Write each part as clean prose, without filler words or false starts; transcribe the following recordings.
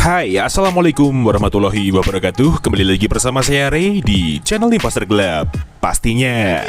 Hai, assalamualaikum warahmatullahi wabarakatuh. Kembali lagi bersama saya Ray di channel Imposter Gelap pastinya.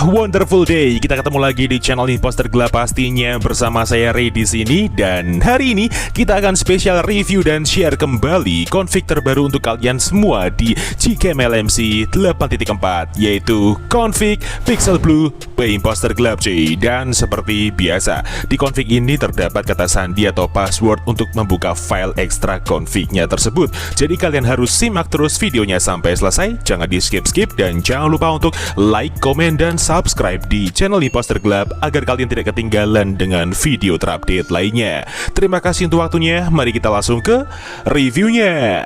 Wonderful day. Kita ketemu lagi di channel Imposter Gelap pastinya bersama saya Ray di sini, dan hari ini kita akan spesial review dan share kembali config terbaru untuk kalian semua di Gcam LMC 8.4, yaitu config Pixel Blue by Imposter Gelap cuy. Dan seperti biasa, di config ini terdapat kata sandi atau password untuk membuka file ekstra config-nya tersebut. Jadi kalian harus simak terus videonya sampai selesai, jangan di skip-skip, dan jangan lupa untuk like, komen, dan subscribe di channel Imposter Gelap agar kalian tidak ketinggalan dengan video terupdate lainnya. Terima kasih untuk waktunya, mari kita langsung ke reviewnya.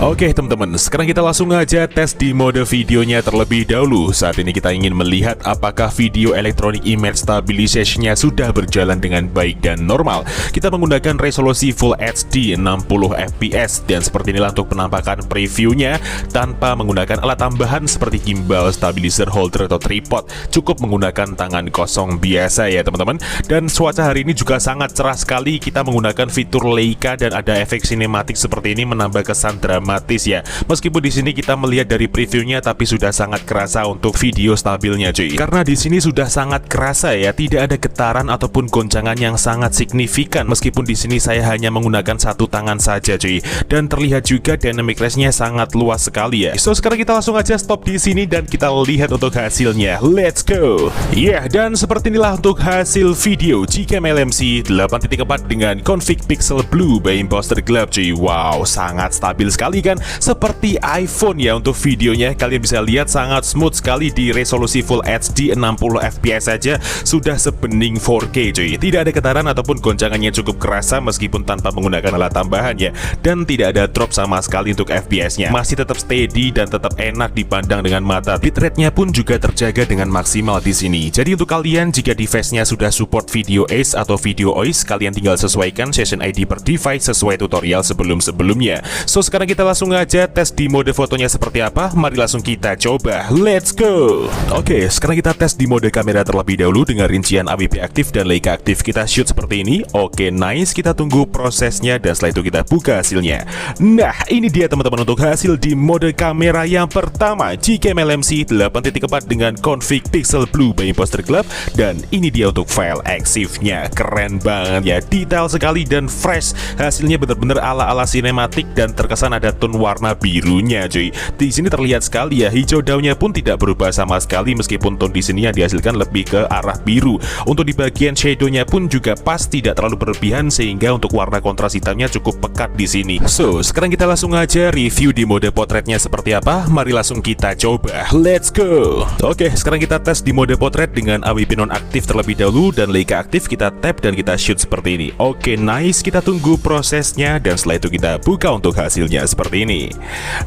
Oke teman-teman, sekarang kita langsung aja tes di mode videonya terlebih dahulu. Saat ini kita ingin melihat apakah video Electronic Image Stabilization-nya sudah berjalan dengan baik dan normal. Kita menggunakan resolusi Full HD 60 fps, dan seperti inilah untuk penampakan previewnya tanpa menggunakan alat tambahan seperti gimbal, stabilizer, holder, atau tripod. Cukup menggunakan tangan kosong biasa ya teman-teman. Dan cuaca hari ini juga sangat cerah sekali. Kita menggunakan fitur Leica dan ada efek sinematik seperti ini menambah kesan dramatis ya. Meskipun di sini kita melihat dari previewnya, tapi sudah sangat kerasa untuk video stabilnya cuy. Karena di sini sudah sangat kerasa ya, tidak ada getaran ataupun goncangan yang sangat signifikan. Meskipun di sini saya hanya menggunakan satu tangan saja cuy. Dan terlihat juga dynamic range-nya sangat luas sekali ya. So sekarang kita langsung aja stop di sini dan kita lihat untuk hasilnya. Let's go. Dan seperti inilah untuk hasil video Gcam LMC 8.4 dengan config Pixel Blue by Imposter Gelap cuy. Wow, sangat stabil sekali kan, seperti iPhone ya. Untuk videonya kalian bisa lihat sangat smooth sekali di resolusi Full HD 60 fps saja sudah sebening 4K cuy. Tidak ada getaran ataupun goncangannya, cukup kerasa meskipun tanpa menggunakan alat tambahan ya. Dan tidak ada drop sama sekali untuk FPS-nya. Masih tetap steady dan tetap enak dipandang dengan mata. Bitrate-nya pun juga terjaga dengan maksimal di sini. Jadi untuk kalian jika device-nya sudah support video ACE atau video OIS, kalian tinggal sesuaikan session ID per device sesuai tutorial sebelum-sebelumnya. So sekarang kita langsung aja tes di mode fotonya seperti apa. Mari langsung kita coba. Let's go. Oke, sekarang kita tes di mode kamera terlebih dahulu dengan rincian AWP aktif dan Leica aktif. Kita shoot seperti ini. Oke, nice. Kita tunggu prosesnya dan setelah itu kita buka hasilnya. Nah, ini dia teman-teman untuk hasil di mode kamera yang pertama Gcam LMC 8.4 dengan config Pixel Blue by Imposter Gelap. Dan ini dia untuk file EXIF-nya. Keren banget ya, detail sekali dan fresh. Hasilnya benar-benar ala-ala sinematik dan terkesan ada tone warna birunya cuy. Di sini terlihat sekali ya, hijau daunnya pun tidak berubah sama sekali meskipun tone di sini yang dihasilkan lebih ke arah biru. Untuk di bagian shadow-nya pun juga pas, tidak terlalu berlebihan sehingga untuk warna kontras hitamnya cukup pekat di sini. So, sekarang kita langsung aja review di mode potretnya seperti apa. Mari langsung kita coba. Let's go. Oke, sekarang kita tes di mode potret dengan AWP non-aktif terlebih dahulu dan Leica aktif. Kita tap dan kita shoot seperti ini. Oke, nice. Kita tunggu prosesnya dan setelah itu kita buka untuk hasilnya seperti ini.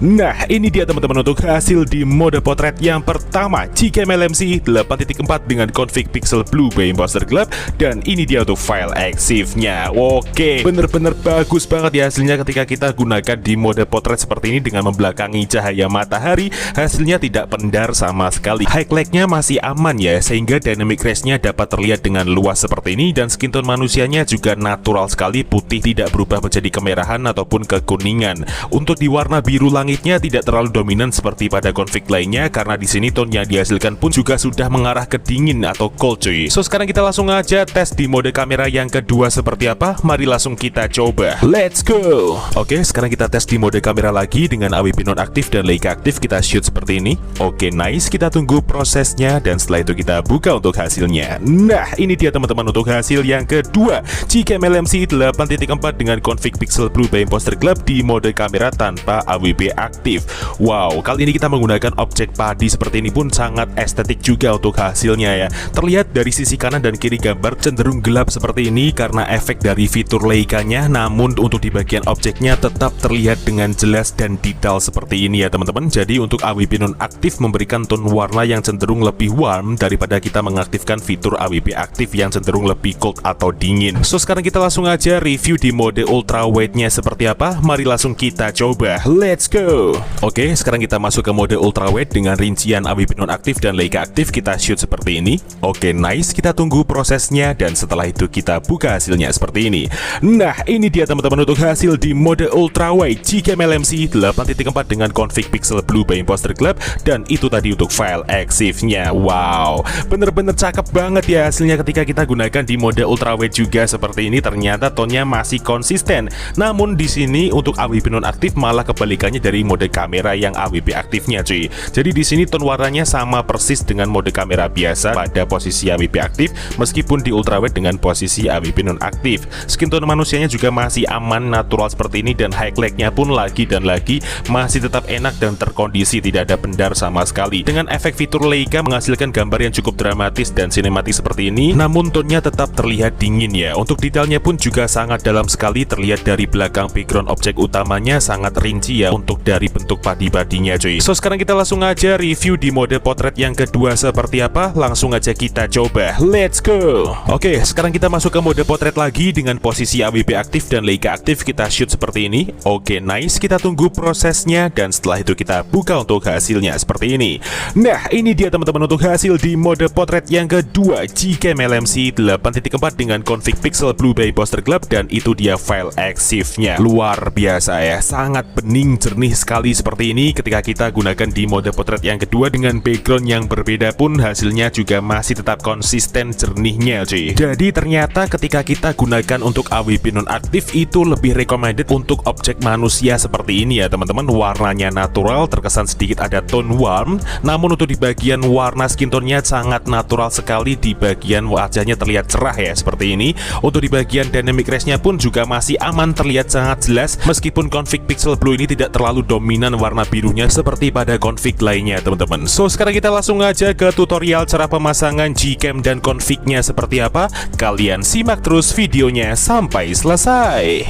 Nah, ini dia teman-teman untuk hasil di mode potret yang pertama Gcam LMC 8.4 dengan config Pixel Blue by Imposter Gelap. Dan ini dia untuk file EXIF-nya. Oke, bener-bener bagus banget ya hasilnya ketika kita gunakan di mode potret seperti ini dengan membelakangi cahaya matahari. Hasilnya tidak pendar sama sekali. Highlight-nya masih aman ya, sehingga dynamic range-nya dapat terlihat dengan luas seperti ini. Dan skin tone manusianya juga natural sekali, putih, tidak berubah menjadi kemerahan ataupun kekuningan. Untuk di warna biru langitnya tidak terlalu dominan seperti pada config lainnya, karena di sini tone yang dihasilkan pun juga sudah mengarah ke dingin atau cold cuy. So sekarang kita langsung aja tes di mode kamera yang kedua seperti apa. Mari langsung kita coba. Let's go. Oke, sekarang kita tes di mode kamera lagi dengan AWP non-aktif dan Leica aktif. Kita shoot seperti ini. Oke, nice. Kita tunggu prosesnya dan setelah itu kita buka untuk hasilnya. Nah, ini dia teman-teman untuk hasil yang kedua Gcam LMC 8.4 dengan config Pixel Blue by Imposter Gelap di mode kamera tanpa AWP aktif. Wow, kali ini kita menggunakan objek padi seperti ini pun sangat estetik juga untuk hasilnya ya. Terlihat dari sisi kanan dan kiri gambar cenderung gelap seperti ini karena efek dari fitur Leica-nya, namun untuk di bagian objeknya tetap terlihat dengan jelas dan detail seperti ini ya teman-teman. Jadi untuk AWP non-aktif memberikan tone warna yang cenderung cenderung lebih warm daripada kita mengaktifkan fitur AWP aktif yang cenderung lebih cold atau dingin. So sekarang kita langsung aja review di mode ultrawide-nya seperti apa. Mari langsung kita coba, let's go. Oke, sekarang kita masuk ke mode ultrawide dengan rincian AWP nonaktif dan Leica aktif. Kita shoot seperti ini. Oke, nice, kita tunggu prosesnya dan setelah itu kita buka hasilnya seperti ini. Nah, ini dia teman-teman untuk hasil di mode ultrawide Gcam LMC 8.4 dengan config pixel blue by Imposter Club, dan itu tadi untuk file EXIF-nya. Wow, bener-bener cakep banget ya hasilnya ketika kita gunakan di mode ultrawide juga seperti ini. Ternyata tone-nya masih konsisten. Namun di sini untuk AWP nonaktif malah kebalikannya dari mode kamera yang AWP aktifnya, cuy. Jadi di sini tone warnanya sama persis dengan mode kamera biasa pada posisi AWP aktif, meskipun di ultrawide dengan posisi AWP nonaktif. Skin tone manusianya juga masih aman, natural seperti ini, dan highlight-nya pun lagi dan lagi masih tetap enak dan terkondisi, tidak ada bendar sama sekali. Dengan efek fitur Leica menghasilkan gambar yang cukup dramatis dan sinematis seperti ini, namun tone-nya tetap terlihat dingin ya. Untuk detailnya pun juga sangat dalam sekali, terlihat dari belakang background objek utamanya sangat rinci ya untuk dari bentuk body-bodinya, cuy. So sekarang kita langsung aja review di mode potret yang kedua seperti apa. Langsung aja kita coba, let's go. Oke, sekarang kita masuk ke mode potret lagi dengan posisi AWP aktif dan Leica aktif. Kita shoot seperti ini. Oke, nice, kita tunggu prosesnya dan setelah itu kita buka untuk hasilnya seperti ini. Nah, ini dia teman-teman untuk hasil di mode potret yang kedua Gcam LMC 8.4 dengan config pixel blue by Imposter Club, dan itu dia file EXIF-nya. Luar biasa ya, sangat bening jernih sekali seperti ini. Ketika kita gunakan di mode potret yang kedua dengan background yang berbeda pun hasilnya juga masih tetap konsisten jernihnya, cuy. Jadi ternyata ketika kita gunakan untuk AWP nonaktif itu lebih recommended untuk objek manusia seperti ini ya teman-teman. Warnanya natural, terkesan sedikit ada tone warm, namun untuk di bagian warna skin tone-nya sangat natural sekali. Di bagian wajahnya terlihat cerah ya seperti ini. Untuk di bagian dynamic range-nya pun juga masih aman, terlihat sangat jelas, meskipun config pixel blue ini tidak terlalu dominan warna birunya seperti pada config lainnya teman-teman. So sekarang kita langsung aja ke tutorial cara pemasangan Gcam dan config-nya seperti apa. Kalian simak terus videonya sampai selesai.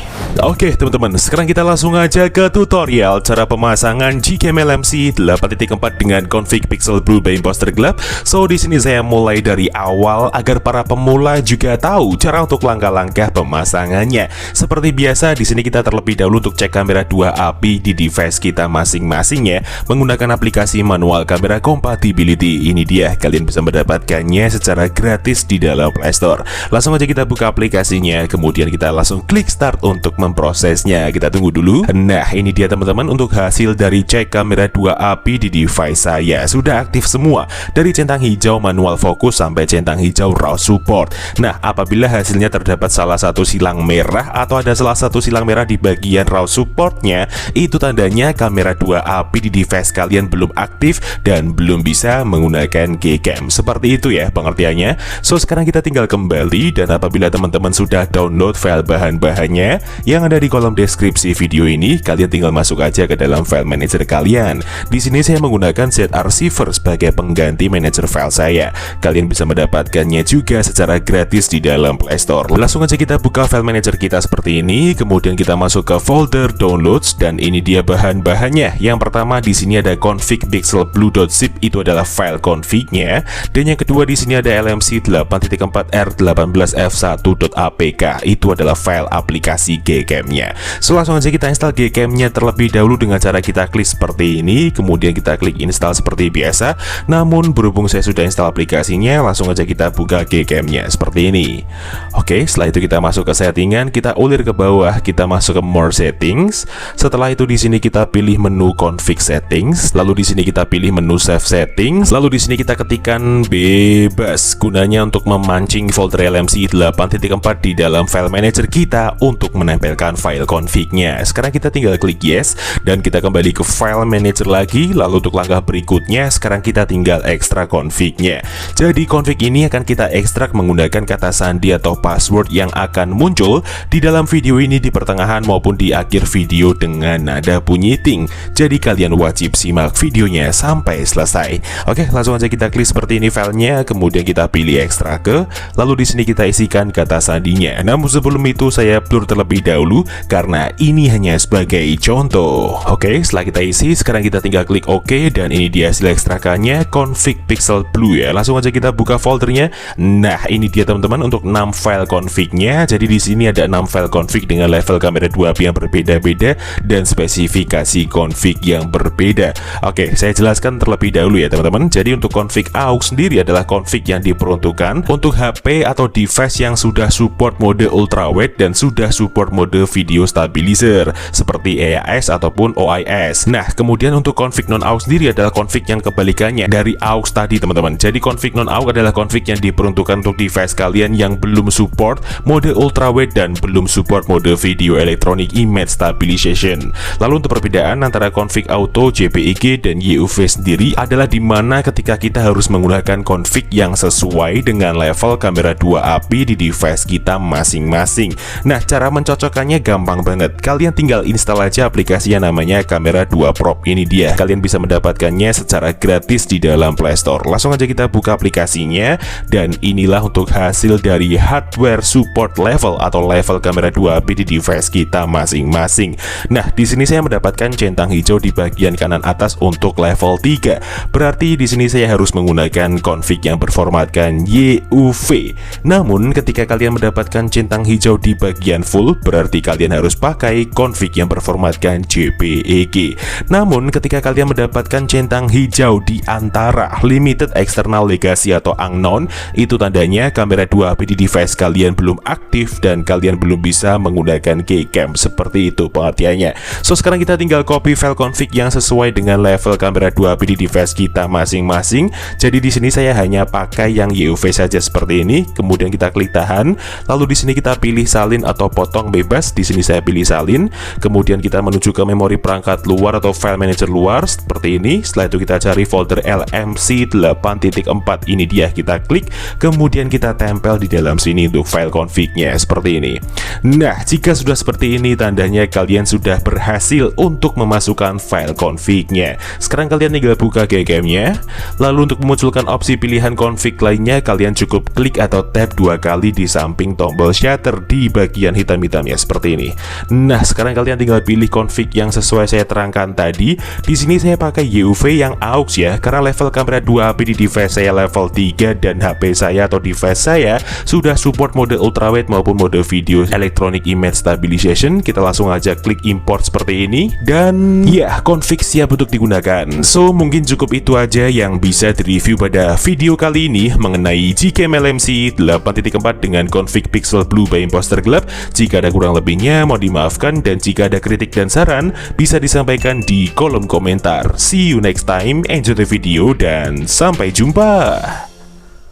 Oke teman-teman, sekarang kita langsung aja ke tutorial cara pemasangan Gcam LMC 8.4 dengan config pixel blue by Imposter Club. So di sini saya mulai dari awal agar para pemula juga tahu cara untuk langkah-langkah pemasangannya. Seperti biasa di sini kita terlebih dahulu untuk cek kamera 2 API di device kita masing-masing ya, menggunakan aplikasi manual kamera compatibility. Ini dia, kalian bisa mendapatkannya secara gratis di dalam Play Store. Langsung aja kita buka aplikasinya, kemudian kita langsung klik start untuk memprosesnya. Kita tunggu dulu. Nah, ini dia teman-teman untuk hasil dari cek kamera 2 API di device saya. Sudah aktif semua, dari centang hijau manual fokus sampai centang hijau raw support. Nah, apabila hasilnya terdapat salah satu silang merah atau ada salah satu silang merah di bagian raw supportnya, itu tandanya kamera 2 API di device kalian belum aktif dan belum bisa menggunakan Gcam. Seperti itu ya pengertiannya. So sekarang kita tinggal kembali, dan apabila teman-teman sudah download file bahan-bahannya yang ada di kolom deskripsi video ini, kalian tinggal masuk aja ke dalam file manager kalian. Di sini saya menggunakan ZArchiver sebagai pengganti manager file saya. Kalian bisa mendapatkannya juga secara gratis di dalam Play Store. Langsung aja kita buka file manager kita seperti ini, kemudian kita masuk ke folder downloads, dan ini dia bahan-bahannya. Yang pertama di sini ada config pixel blue.zip, itu adalah file config-nya, dan yang kedua di sini ada LMC 8.4 R18F1.apk, itu adalah file aplikasi Gcam-nya. So langsung aja kita install Gcam-nya terlebih dahulu dengan cara kita klik seperti ini, kemudian kita klik install seperti biasa. Namun berhubung saya sudah install aplikasinya, langsung aja kita buka Gcam-nya seperti ini. Oke, setelah itu kita masuk ke settingan, kita ulir ke bawah, kita masuk ke more settings. Setelah itu di sini kita pilih menu config settings, lalu di sini kita pilih menu save settings, lalu di sini kita ketikkan bebas, gunanya untuk memancing folder LMC 8.4 di dalam file manager kita untuk menempelkan file config-nya. Sekarang kita tinggal klik yes, dan kita kembali ke file manager lagi. Lalu untuk langkah berikutnya, sekarang kita tinggal ekstrak config-nya. Jadi config ini akan kita ekstrak menggunakan kata sandi atau password yang akan muncul di dalam video ini di pertengahan maupun di akhir video dengan nada bunyi ting. Jadi kalian wajib simak videonya sampai selesai. Oke, langsung aja kita klik seperti ini filenya, kemudian kita pilih ekstrak ke, lalu di sini kita isikan kata sandinya. Namun sebelum itu saya blur terlebih dahulu karena ini hanya sebagai contoh. Oke, setelah kita isi, sekarang kita tinggal klik OK, dan ini dia hasil ekstrakannya. namanya config pixel blue ya. Langsung aja kita buka foldernya. Nah, ini dia teman-teman untuk 6 file config-nya. Jadi di sini ada 6 file config dengan level kamera 2AP yang berbeda-beda dan spesifikasi config yang berbeda. Oke, saya jelaskan terlebih dahulu ya teman-teman. Jadi untuk config AUX sendiri adalah config yang diperuntukkan untuk HP atau device yang sudah support mode ultrawide dan sudah support mode video stabilizer seperti EAS ataupun OIS. Nah, kemudian untuk config non-AUX sendiri adalah config yang kebalikannya dari AUX tadi teman-teman. Jadi config non-AUX adalah config yang diperuntukkan untuk device kalian yang belum support mode ultrawide dan belum support mode video electronic image stabilization. Lalu untuk perbedaan antara config auto, JPEG dan YUV sendiri adalah dimana ketika kita harus menggunakan config yang sesuai dengan level kamera 2AP di device kita masing-masing. Nah, cara mencocokkannya gampang banget. Kalian tinggal install aja aplikasi yang namanya Kamera 2 Pro. Ini dia. Kalian bisa mendapatkannya secara gratis di dalam Play Store. Langsung aja kita buka aplikasinya dan inilah untuk hasil dari hardware support level atau level kamera 2AP di device kita masing-masing. Nah, di sini saya mendapatkan centang hijau di bagian kanan atas untuk level 3. Berarti di sini saya harus menggunakan config yang berformatkan YUV. Namun ketika kalian mendapatkan centang hijau di bagian full, berarti kalian harus pakai config yang berformatkan JPEG. Namun ketika kalian mendapatkan centang hijau di antara limited external legacy atau unknown, itu tandanya kamera 2AP di device kalian belum aktif dan kalian belum bisa menggunakan keycam. Seperti itu pengertiannya. So sekarang kita tinggal copy file config yang sesuai dengan level kamera 2AP di device kita masing-masing. Jadi di sini saya hanya pakai yang YUV saja seperti ini. Kemudian kita klik tahan. Lalu di sini kita pilih salin atau potong bebas. Di sini saya pilih salin. Kemudian kita menuju ke memori perangkat luar atau file manager luar seperti ini. Setelah itu kita cari folder LMC 8.4. Ini dia, kita klik. Kemudian kita tempel di dalam sini untuk file config-nya seperti ini. Nah, jika sudah seperti ini tandanya kalian sudah berhasil untuk memasukkan file config-nya. Sekarang kalian tinggal buka keycam-nya. Lalu untuk memunculkan opsi pilihan config lainnya, kalian cukup klik atau tap 2 kali di samping tombol shutter di bagian hitam-hitamnya seperti ini. Nah, sekarang kalian tinggal pilih config yang sesuai saya terangkan tadi. Di sini saya pakai YUV yang AUX ya, karena level kamera 2AP di device saya level 3 dan HP saya atau device saya sudah support mode ultrawide maupun mode video electronic image stabilization. Kita langsung aja klik import seperti ini dan ya, config siap untuk digunakan. So mungkin cukup itu aja yang bisa direview pada video kali ini mengenai Gcam LMC 8.4 dengan config pixel blue by Imposter Gelap. Jika ada kurang lebihnya mohon dimaafkan, dan jika ada kritik dan saran bisa disampaikan di kolom komentar. See you next time, enjoy the video dan sampai jumpa.